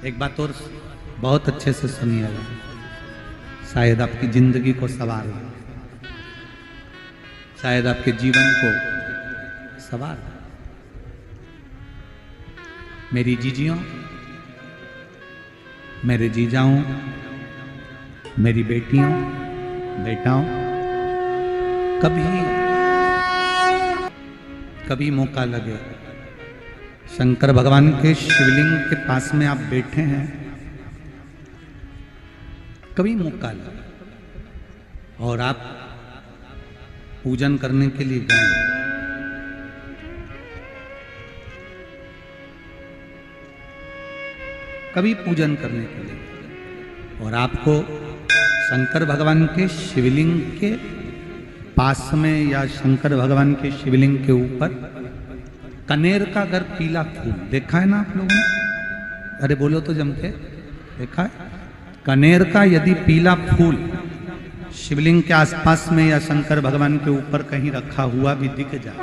एक बात और बहुत अच्छे से सुनिएगा, शायद आपकी जिंदगी को सवार हो, शायद आपके जीवन को सवार हो। मेरी जीजियों, मेरे जीजाओं, मेरी बेटियों, बेटाओं, कभी मौका लगे, शंकर भगवान के शिवलिंग के पास में आप बैठे हैं, कभी मौका लगे और आप पूजन करने के लिए गए, कभी पूजन करने के लिए और आपको शंकर भगवान के शिवलिंग के पास में या शंकर भगवान के शिवलिंग के ऊपर कनेर का अगर पीला फूल देखा है ना आप लोगों ने, अरे बोलो तो जम के, देखा है? कनेर का यदि पीला फूल शिवलिंग के आसपास में या शंकर भगवान के ऊपर कहीं रखा हुआ भी दिख जाए,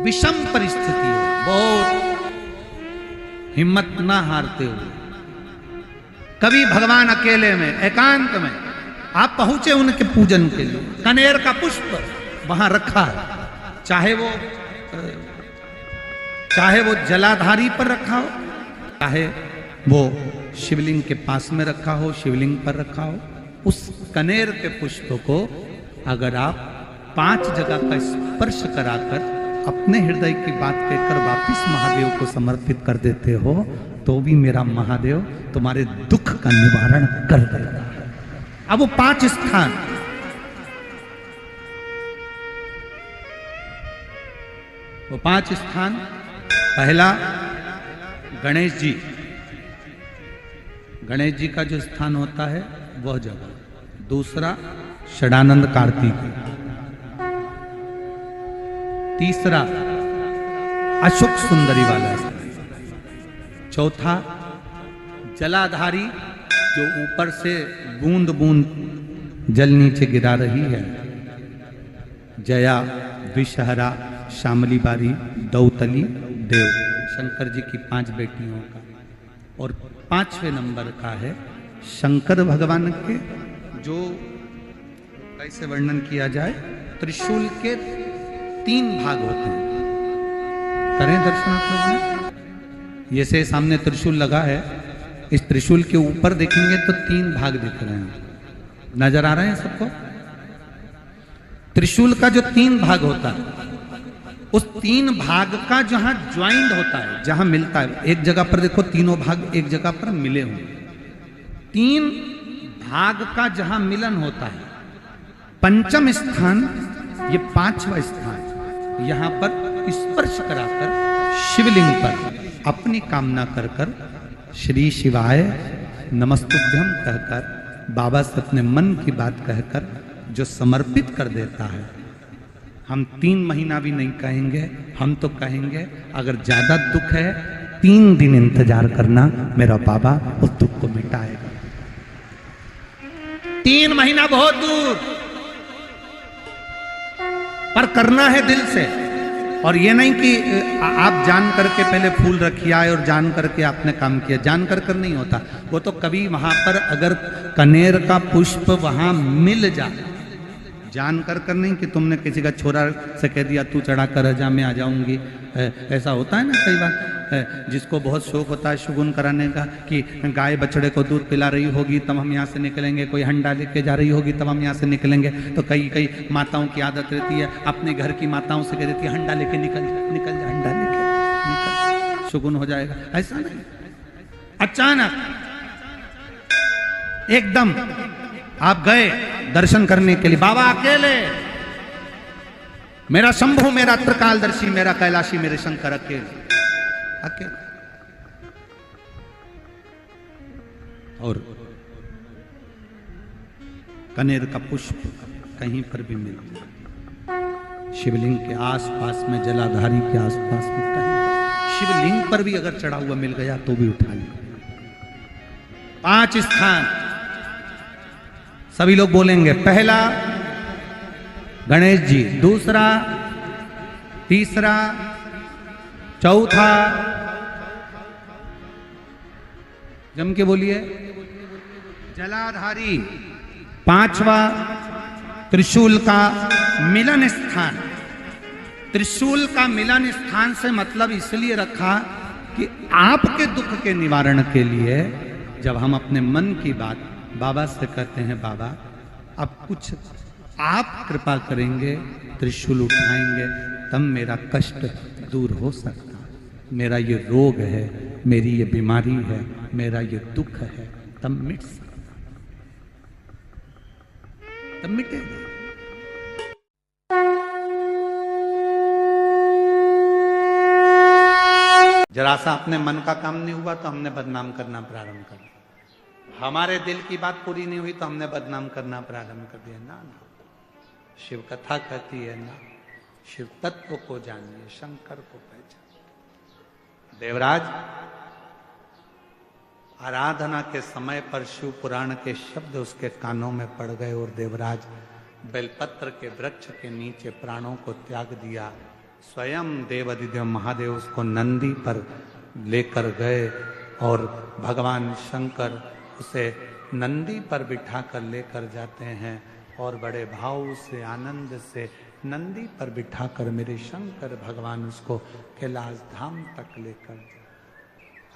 विषम परिस्थिति हो, बहुत हिम्मत ना हारते हुए, कभी भगवान अकेले में एकांत में आप पहुंचे उनके पूजन के लिए, कनेर का पुष्प वहां रखा है, चाहे वो जलाधारी पर रखा हो, चाहे वो शिवलिंग के पास में रखा हो, शिवलिंग पर रखा हो, उस कनेर के पुष्प को अगर आप 5 जगह का स्पर्श कराकर अपने हृदय की बात कहकर वापिस महादेव को समर्पित कर देते हो, तो भी मेरा महादेव तुम्हारे दुख का निवारण कर देगा। अब वो 5 स्थान, वो 5 स्थान, पहला गणेश जी, गणेश जी का जो स्थान होता है वह जगह, दूसरा षडानंद कार्तिक, तीसरा अशोक सुंदरी वाला स्थान, चौथा जलाधारी जो ऊपर से बूंद बूंद जल नीचे गिरा रही है, जया, विषहरा, श्यामली बारी, दौतली, देव, शंकर जी की 5 बेटियों का, और 5वें नंबर का है शंकर भगवान के, जो कैसे वर्णन किया जाए, त्रिशूल के 3 भाग होते हैं। करें दर्शन आप लोगों ने, ये से सामने त्रिशूल लगा है, इस त्रिशूल के ऊपर देखेंगे तो 3 भाग दिख रहे हैं, नजर आ रहे हैं सबको? त्रिशूल का जो 3 भाग होता है, उस 3 भाग का जहां ज्वाइंट होता है, जहां मिलता है, एक जगह पर देखो तीनों भाग एक जगह पर मिले हुए, 3 भाग का जहां मिलन होता है, 5वां स्थान, ये 5वां स्थान, यहां पर स्पर्श कराकर शिवलिंग पर अपनी कामना कर कर श्री शिवाय नमस्तुभ्यम कहकर, बाबा से अपने मन की बात कहकर जो समर्पित कर देता है, हम 3 महीना भी नहीं कहेंगे, हम तो कहेंगे अगर ज्यादा दुख है 3 दिन इंतजार करना, मेरा बाबा उस दुख को मिटाएगा। 3 महीना बहुत दूर, पर करना है दिल से, और ये नहीं कि आप जान करके पहले फूल रखिए आए और जान करके आपने काम किया, जान कर नहीं होता वो तो, कभी वहां पर अगर कनेर का पुष्प वहां मिल जाए, जान कर नहीं कि तुमने किसी का छोरा से कह दिया तू चढ़ा कर जा, मैं आ जाऊंगी, ऐसा होता है ना कई बार, जिसको बहुत शौक होता है शगुन कराने का, कि गाय बछड़े को दूध पिला रही होगी तब हम यहाँ से निकलेंगे, कोई हंडा लेके जा रही होगी तब हम यहाँ से निकलेंगे, तो कई माताओं की आदत रहती है, अपने घर की माताओं से कह देती है हंडा लेके निकल जा, हंडा लेके निकल, शगुन हो जाएगा। ऐसा नहीं, अचानक एकदम आप गए दर्शन करने के लिए, बाबा अकेले, मेरा शंभु, मेरा त्रिकालदर्शी, मेरा कैलाशी, मेरे शंकर अकेले, और कनेर का पुष्प कहीं पर भी मिल जाए, शिवलिंग के आसपास में, जलाधारी के आसपास में, कहीं शिवलिंग पर भी अगर चढ़ा हुआ मिल गया तो भी उठा लिया। 5 स्थान सभी लोग बोलेंगे, पहला गणेश जी, दूसरा, तीसरा, चौथा, जम के बोलिए। जलाधारी, पांचवा त्रिशूल का मिलन स्थान। त्रिशूल का मिलन स्थान से मतलब इसलिए रखा कि आपके दुख के निवारण के लिए जब हम अपने मन की बात बाबा से कहते हैं, बाबा अब कुछ आप कृपा करेंगे, त्रिशूल उठाएंगे, तब मेरा कष्ट दूर हो सकता, मेरा ये रोग है, मेरी ये बीमारी है, मेरा ये दुख है, तब मिट सकता, तब मिटेगा। जरा सा अपने मन का काम नहीं हुआ तो हमने बदनाम करना प्रारंभ कर दिया, हमारे दिल की बात पूरी नहीं हुई तो हमने बदनाम करना प्रारंभ कर दिया। ना ना, शिव कथा कहती है ना, शिव तत्व को जानिए, शंकर को पहचानिए। देवराज आराधना के समय पर शिव पुराण के शब्द उसके कानों में पड़ गए और देवराज बेलपत्र के वृक्ष के नीचे प्राणों को त्याग दिया। स्वयं देवाधिदेव महादेव उसको नंदी पर लेकर गए और भगवान शंकर उसे नंदी पर बिठाकर लेकर जाते हैं और बड़े भाव से आनंद से नंदी पर बिठाकर मेरे शंकर भगवान उसको कैलाश धाम तक लेकर जाते।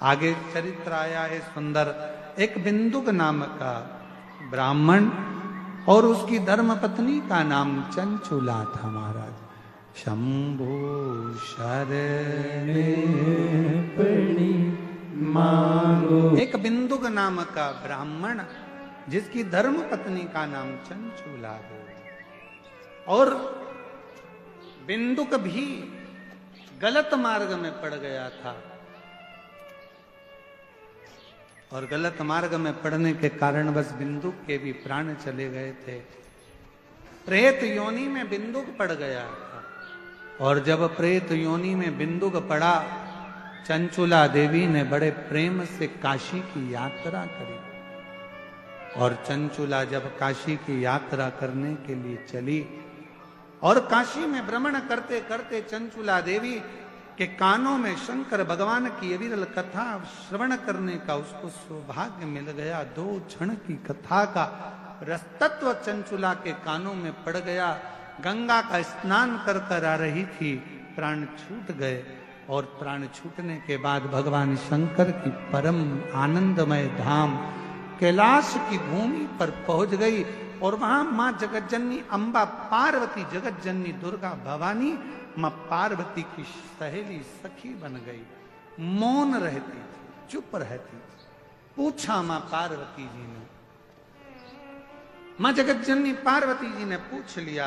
आगे चरित्र आया है सुंदर। एक बिंदुक नाम का ब्राह्मण और उसकी धर्मपत्नी का नाम चंचुला था महाराज। शंभु शरणे पड़ी मांगो। एक बिंदुक नाम का ब्राह्मण जिसकी धर्म पत्नी का नाम चंचुला है, और बिंदुक भी गलत मार्ग में पड़ गया था, और गलत मार्ग में पड़ने के कारण बस बिंदुक के भी प्राण चले गए थे। प्रेत योनि में बिंदुक पड़ गया था, और जब प्रेत योनि में बिंदुक पड़ा, चंचुला देवी ने बड़े प्रेम से काशी की यात्रा करी। और चंचुला जब काशी की यात्रा करने के लिए चली, और काशी में भ्रमण करते करते चंचुला देवी के कानों में शंकर भगवान की अविरल कथा श्रवण करने का उसको सौभाग्य मिल गया। 2 क्षण की कथा का रसतत्व चंचुला के कानों में पड़ गया। गंगा का स्नान कर कर आ रही थी, प्राण छूट गए, और प्राण छूटने के बाद भगवान शंकर की परम आनंदमय धाम कैलाश की भूमि पर पहुंच गई। और वहां मां जगतजननी अम्बा पार्वती, जगतजननी दुर्गा भवानी मां पार्वती की सहेली सखी बन गई। मौन रहती थी, चुप रहती थी। पूछा मां पार्वती जी ने, मां जगतजननी पार्वती जी ने पूछ लिया,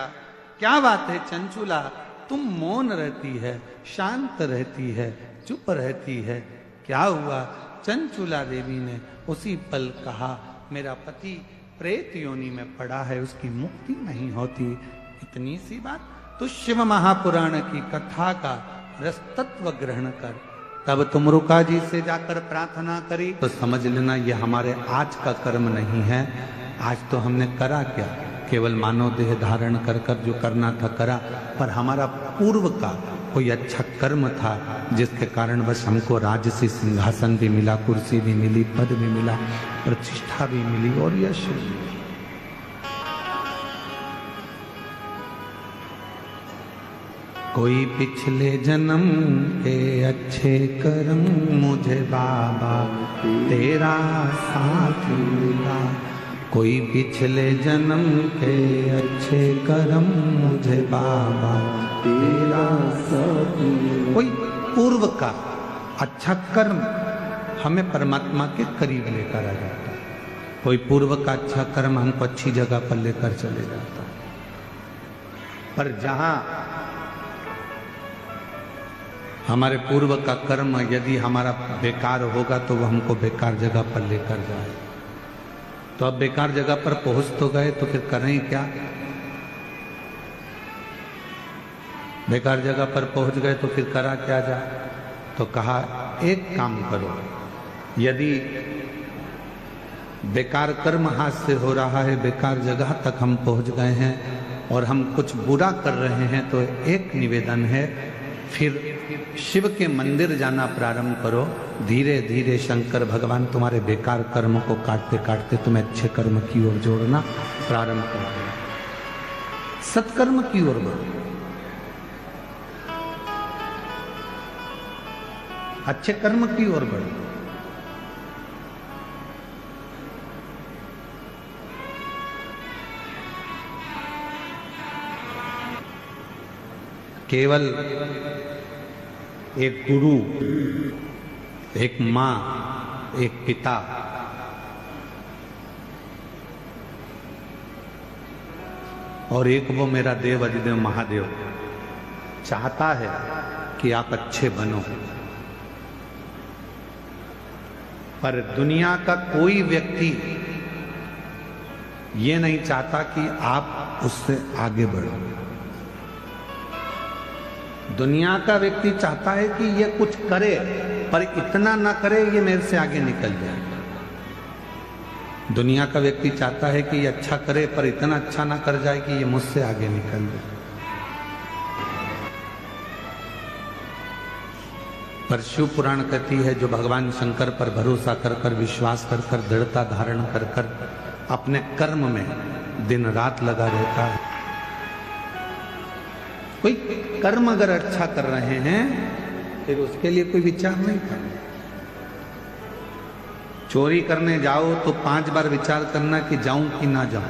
क्या बात है चंचुला, तुम मौन रहती है, शांत रहती है, चुप रहती है, क्या हुआ? चंचुला देवी ने उसी पल कहा, मेरा पति प्रेत योनि में पड़ा है, उसकी मुक्ति नहीं होती। इतनी सी बात। तो शिव महापुराण की कथा का रसतत्व ग्रहण कर, तब तुम रुका जी से जाकर प्रार्थना करी, तो समझ लेना ये हमारे आज का कर्म नहीं है। आज तो हमने करा क्या, केवल मानव देह धारण कर कर जो करना था करा, पर हमारा पूर्व का कोई अच्छा कर्म था जिसके कारण बस हमको राजसी सिंहासन भी मिला, कुर्सी भी मिली, पद भी मिला, प्रतिष्ठा भी मिली और यश भी मिला। कोई पिछले जन्म के अच्छे कर्म मुझे बाबा तेरा साथ मिला। कोई पिछले जन्म के अच्छे कर्म मुझे बाबा तेरा साथ मिला। कोई पूर्व का अच्छा कर्म हमें परमात्मा के करीब लेकर आ जाता है। कोई पूर्व का अच्छा कर्म हमको अच्छी जगह पर लेकर चले जाता है। पर जहां हमारे पूर्व का कर्म यदि हमारा बेकार होगा तो वह हमको बेकार जगह पर लेकर जाए। तो अब बेकार जगह पर पहुंच तो गए, तो फिर करें क्या? बेकार जगह पर पहुंच गए तो फिर करा क्या जाए? तो कहा एक काम करो, यदि बेकार कर्म हाथ से हो रहा है, बेकार जगह तक हम पहुंच गए हैं और हम कुछ बुरा कर रहे हैं, तो एक निवेदन है, फिर शिव के मंदिर जाना प्रारंभ करो। धीरे धीरे शंकर भगवान तुम्हारे बेकार कर्म को काटते काटते तुम्हें अच्छे कर्म की ओर जोड़ना प्रारंभ कर देना। सत्कर्म की ओर बढ़ो, अच्छे कर्म की ओर बढ़ो। केवल एक गुरु, एक मां, एक पिता, और एक वो मेरा देव अधिदेव महादेव चाहता है कि आप अच्छे बनो। पर दुनिया का कोई व्यक्ति ये नहीं चाहता कि आप उससे आगे बढ़ो। दुनिया का व्यक्ति चाहता है कि ये कुछ करे पर इतना ना करे ये मेरे से आगे निकल जाए। दुनिया का व्यक्ति चाहता है कि ये अच्छा करे पर इतना अच्छा ना कर जाए कि ये मुझसे आगे निकल जाए। पर शिव पुराण कहती है जो भगवान शंकर पर भरोसा कर कर, विश्वास कर कर, दृढ़ता धारण कर कर अपने कर्म में दिन रात लगा रहता है। कोई कर्म अगर अच्छा कर रहे हैं फिर उसके लिए कोई विचार नहीं करना। चोरी करने जाओ तो 5 बार विचार करना कि जाऊं कि ना जाऊं।